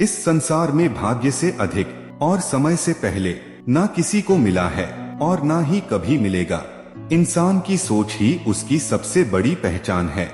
इस संसार में भाग्य से अधिक और समय से पहले ना किसी को मिला है और ना ही कभी मिलेगा। इंसान की सोच ही उसकी सबसे बड़ी पहचान है,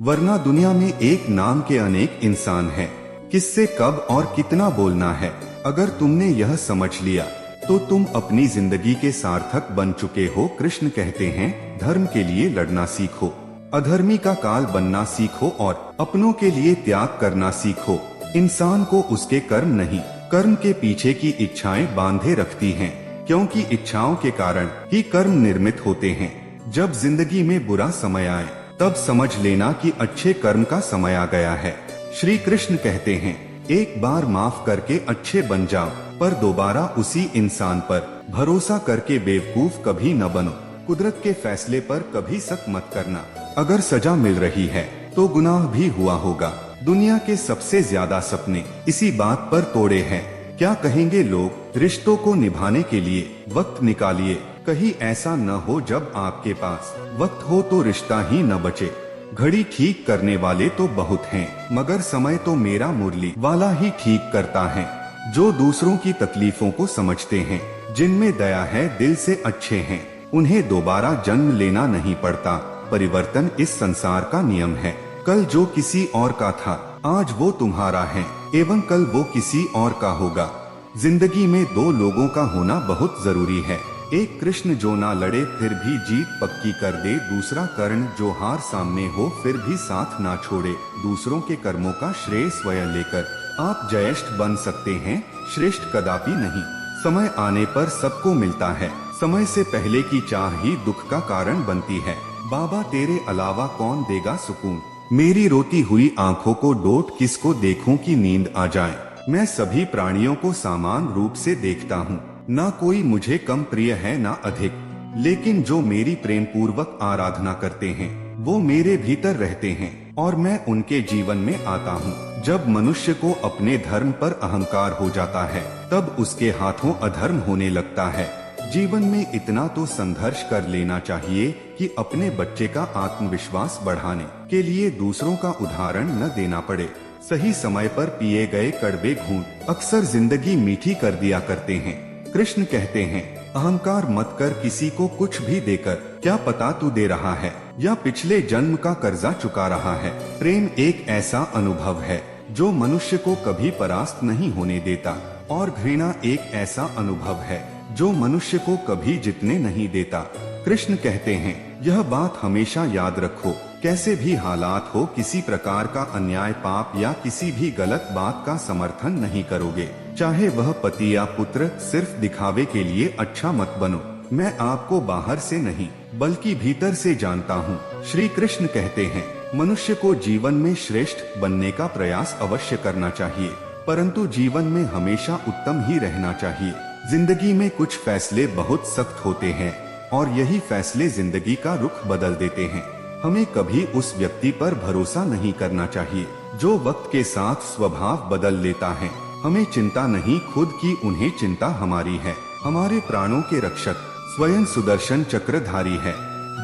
वरना दुनिया में एक नाम के अनेक इंसान हैं। किससे कब और कितना बोलना है, अगर तुमने यह समझ लिया तो तुम अपनी जिंदगी के सार्थक बन चुके हो। कृष्ण कहते हैं, धर्म के लिए लड़ना सीखो, अधर्मी का काल बनना सीखो और अपनों के लिए त्याग करना सीखो। इंसान को उसके कर्म नहीं, कर्म के पीछे की इच्छाएं बांधे रखती हैं, क्योंकि इच्छाओं के कारण ही कर्म निर्मित होते हैं। जब जिंदगी में बुरा समय आए तब समझ लेना कि अच्छे कर्म का समय आ गया है। श्री कृष्ण कहते हैं, एक बार माफ करके अच्छे बन जाओ, पर दोबारा उसी इंसान पर भरोसा करके बेवकूफ कभी न बनो। कुदरत के फैसले पर कभी शक मत करना। अगर सजा मिल रही है तो गुनाह भी हुआ होगा। दुनिया के सबसे ज्यादा सपने इसी बात पर तोड़े हैं। क्या कहेंगे लोग, रिश्तों को निभाने के लिए वक्त निकालिए। कहीं ऐसा न हो जब आपके पास वक्त हो तो रिश्ता ही न बचे। घड़ी ठीक करने वाले तो बहुत हैं, मगर समय तो मेरा मुरली वाला ही ठीक करता है। जो दूसरों की तकलीफों को समझते हैं, जिनमें दया है, दिल से अच्छे हैं, उन्हें दोबारा जन्म लेना नहीं पड़ता। परिवर्तन इस संसार का नियम है। कल जो किसी और का था, आज वो तुम्हारा है, एवं कल वो किसी और का होगा। जिंदगी में दो लोगों का होना बहुत जरूरी है। एक कृष्ण जो ना लड़े फिर भी जीत पक्की कर दे, दूसरा कर्ण जो हार सामने हो फिर भी साथ ना छोड़े। दूसरों के कर्मों का श्रेय स्वयं लेकर आप जयेष्ठ बन सकते हैं, श्रेष्ठ कदापि नहीं। समय आने पर सबको मिलता है, समय से पहले की चाह ही दुख का कारण बनती है। बाबा तेरे अलावा कौन देगा सुकून, मेरी रोती हुई आंखों को डोट किसको देखूं कि नींद आ जाए। मैं सभी प्राणियों को समान रूप से देखता हूँ, ना कोई मुझे कम प्रिय है ना अधिक, लेकिन जो मेरी प्रेम पूर्वक आराधना करते हैं वो मेरे भीतर रहते हैं और मैं उनके जीवन में आता हूँ। जब मनुष्य को अपने धर्म पर अहंकार हो जाता है तब उसके हाथों अधर्म होने लगता है। जीवन में इतना तो संघर्ष कर लेना चाहिए कि अपने बच्चे का आत्मविश्वास बढ़ाने के लिए दूसरों का उदाहरण न देना पड़े। सही समय पर पिए गए कड़वे घूंट अक्सर जिंदगी मीठी कर दिया करते हैं। कृष्ण कहते हैं, अहंकार मत कर किसी को कुछ भी देकर, क्या पता तू दे रहा है या पिछले जन्म का कर्जा चुका रहा है। प्रेम एक ऐसा अनुभव है जो मनुष्य को कभी परास्त नहीं होने देता, और घृणा एक ऐसा अनुभव है जो मनुष्य को कभी जीतने नहीं देता। कृष्ण कहते हैं, यह बात हमेशा याद रखो, कैसे भी हालात हो, किसी प्रकार का अन्याय, पाप या किसी भी गलत बात का समर्थन नहीं करोगे, चाहे वह पति या पुत्र। सिर्फ दिखावे के लिए अच्छा मत बनो। मैं आपको बाहर से नहीं बल्कि भीतर से जानता हूँ। श्री कृष्ण कहते हैं, मनुष्य को जीवन में श्रेष्ठ बनने का प्रयास अवश्य करना चाहिए, परंतु जीवन में हमेशा उत्तम ही रहना चाहिए। जिंदगी में कुछ फैसले बहुत सख्त होते हैं और यही फैसले जिंदगी का रुख बदल देते हैं। हमें कभी उस व्यक्ति पर भरोसा नहीं करना चाहिए जो वक्त के साथ स्वभाव बदल लेता है। हमें चिंता नहीं खुद की, उन्हें चिंता हमारी है। हमारे प्राणों के रक्षक स्वयं सुदर्शन चक्रधारी है।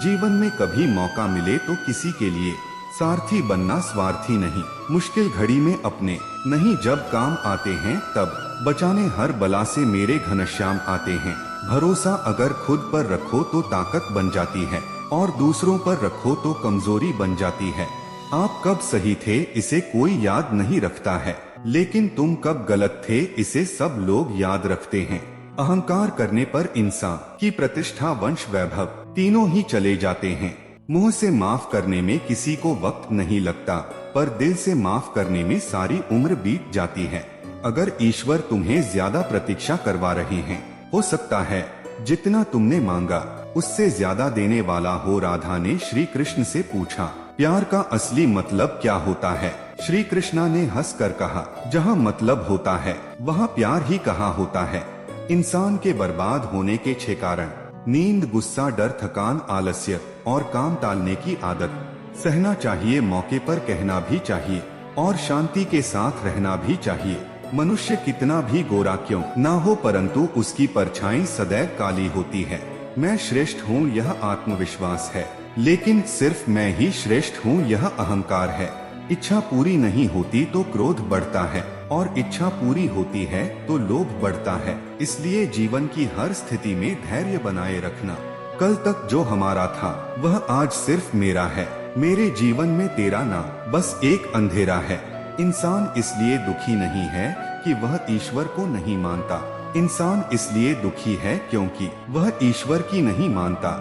जीवन में कभी मौका मिले तो किसी के लिए सारथी बनना, स्वार्थी नहीं। मुश्किल घड़ी में अपने नहीं, जब काम आते हैं तब बचाने हर बला से मेरे घनश्याम आते हैं। भरोसा अगर खुद पर रखो तो ताकत बन जाती है और दूसरों पर रखो तो कमजोरी बन जाती है। आप कब सही थे इसे कोई याद नहीं रखता है, लेकिन तुम कब गलत थे इसे सब लोग याद रखते हैं। अहंकार करने पर इंसान की प्रतिष्ठा, वंश, वैभव तीनों ही चले जाते हैं। मुंह से माफ करने में किसी को वक्त नहीं लगता, पर दिल से माफ करने में सारी उम्र बीत जाती है। अगर ईश्वर तुम्हें ज्यादा प्रतीक्षा करवा रहे हैं, हो सकता है जितना तुमने मांगा उससे ज्यादा देने वाला हो। राधा ने श्री कृष्ण से पूछा, प्यार का असली मतलब क्या होता है? श्री कृष्णा ने हंसकर कहा, जहाँ मतलब होता है वहाँ प्यार ही कहाँ होता है। इंसान के बर्बाद होने के 6 कारण: नींद, गुस्सा, डर, थकान, आलस्य और काम टालने की आदत। सहना चाहिए, मौके पर कहना भी चाहिए और शांति के साथ रहना भी चाहिए। मनुष्य कितना भी गोरा क्यों ना हो, परंतु उसकी परछाई सदैव काली होती है। मैं श्रेष्ठ हूँ यह आत्मविश्वास है, लेकिन सिर्फ मैं ही श्रेष्ठ हूँ यह अहंकार है। इच्छा पूरी नहीं होती तो क्रोध बढ़ता है। और इच्छा पूरी होती है तो लोभ बढ़ता है। इसलिए जीवन की हर स्थिति में धैर्य बनाए रखना। कल तक जो हमारा था वह आज सिर्फ मेरा है। मेरे जीवन में तेरा ना बस एक अंधेरा है। इंसान इसलिए दुखी नहीं है कि वह ईश्वर को नहीं मानता। इंसान इसलिए दुखी है क्योंकि वह ईश्वर की नहीं मानता।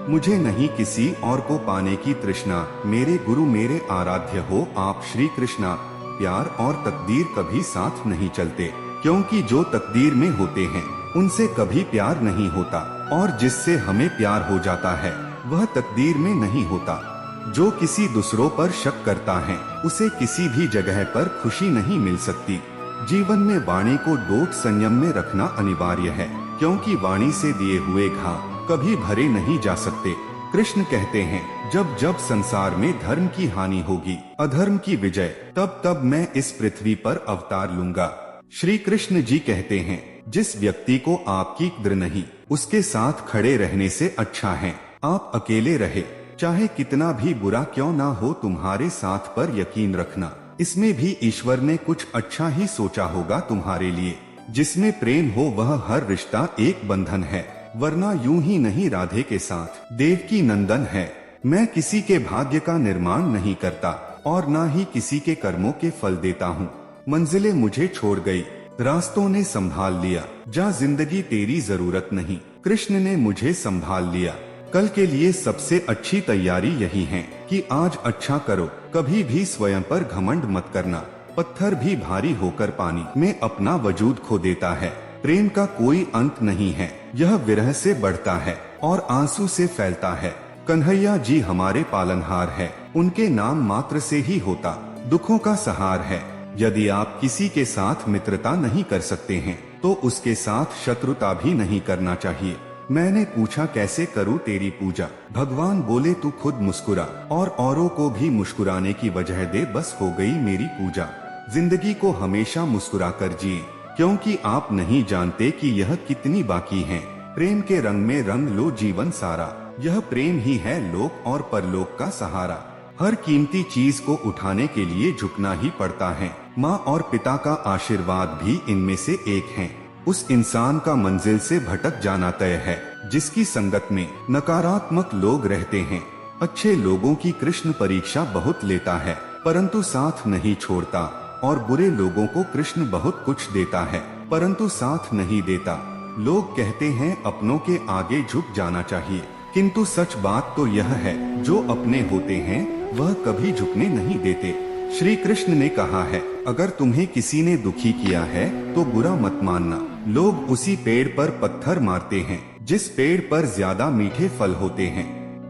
मुझे नहीं किसी और को पाने की तृष्णा। मेरे गुरु मेरे आराध्य हो आप श्री कृष्णा। प्यार और तकदीर कभी साथ नहीं चलते, क्योंकि जो तकदीर में होते हैं उनसे कभी प्यार नहीं होता, और जिससे हमें प्यार हो जाता है वह तकदीर में नहीं होता। जो किसी दूसरों पर शक करता है उसे किसी भी जगह पर खुशी नहीं मिल सकती। जीवन में वाणी को डोट संयम में रखना अनिवार्य है, क्योंकि वाणी से दिए हुए घाव कभी भरे नहीं जा सकते। कृष्ण कहते हैं, जब जब संसार में धर्म की हानि होगी, अधर्म की विजय, तब तब मैं इस पृथ्वी पर अवतार लूंगा। श्री कृष्ण जी कहते हैं, जिस व्यक्ति को आपकी कद्र नहीं, उसके साथ खड़े रहने से अच्छा है आप अकेले रहे। चाहे कितना भी बुरा क्यों ना हो, तुम्हारे साथ पर यकीन रखना, इसमें भी ईश्वर ने कुछ अच्छा ही सोचा होगा तुम्हारे लिए। जिसमें प्रेम हो वह हर रिश्ता एक बंधन है, वरना यूं ही नहीं राधे के साथ देवकी नंदन है। मैं किसी के भाग्य का निर्माण नहीं करता और ना ही किसी के कर्मों के फल देता हूँ। मंजिलें मुझे छोड़ गई, रास्तों ने संभाल लिया, जा जिंदगी तेरी जरूरत नहीं, कृष्ण ने मुझे संभाल लिया। कल के लिए सबसे अच्छी तैयारी यही है कि आज अच्छा करो। कभी भी स्वयं पर घमंड मत करना। पत्थर भी भारी होकर पानी में अपना वजूद खो देता है। प्रेम का कोई अंत नहीं है, यह विरह से बढ़ता है और आंसू से फैलता है। कन्हैया जी हमारे पालनहार है, उनके नाम मात्र से ही होता दुखों का सहार है। यदि आप किसी के साथ मित्रता नहीं कर सकते हैं तो उसके साथ शत्रुता भी नहीं करना चाहिए। मैंने पूछा कैसे करूँ तेरी पूजा, भगवान बोले तू खुद मुस्कुरा और औरों को भी मुस्कुराने की वजह दे, बस हो गई मेरी पूजा। जिंदगी को हमेशा मुस्कुरा कर जिए, क्योंकि आप नहीं जानते कि यह कितनी बाकी है। प्रेम के रंग में रंग लो जीवन सारा, यह प्रेम ही है लोक और परलोक का सहारा। हर कीमती चीज को उठाने के लिए झुकना ही पड़ता है, माँ और पिता का आशीर्वाद भी इनमें से एक है। उस इंसान का मंजिल से भटक जाना तय है जिसकी संगत में नकारात्मक लोग रहते हैं। अच्छे लोगों की कृष्ण परीक्षा बहुत लेता है परंतु साथ नहीं छोड़ता, और बुरे लोगों को कृष्ण बहुत कुछ देता है परंतु साथ नहीं देता। लोग कहते हैं अपनों के आगे झुक जाना चाहिए, किंतु सच बात तो यह है जो अपने होते हैं वह कभी झुकने नहीं देते। श्री कृष्ण ने कहा है, अगर तुम्हें किसी ने दुखी किया है तो बुरा मत मानना। लोग उसी पेड़ पर पत्थर मारते हैं जिस पेड़ पर ज्यादा मीठे फल होते हैं।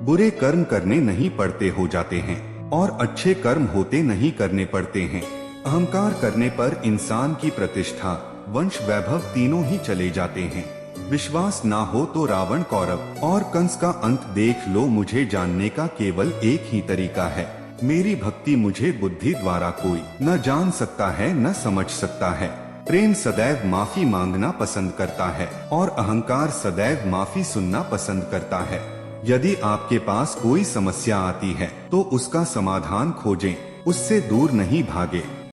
बुरे कर्म करने नहीं पड़ते हो जाते हैं और अच्छे कर्म होते नहीं करने पड़ते हैं। अहंकार करने पर इंसान की प्रतिष्ठा, वंश, वैभव तीनों ही चले जाते हैं। विश्वास ना हो तो रावण, कौरव और कंस का अंत देख लो। मुझे जानने का केवल एक ही तरीका है, मेरी भक्ति मुझे बुद्धि द्वारा कोई न जान सकता है न समझ सकता है। प्रेम सदैव माफी मांगना पसंद करता है और अहंकार सदैव माफी सुनना पसंद करता है। यदि आपके पास कोई समस्या आती है तो उसका समाधान खोजें, उससे दूर नहीं भागे।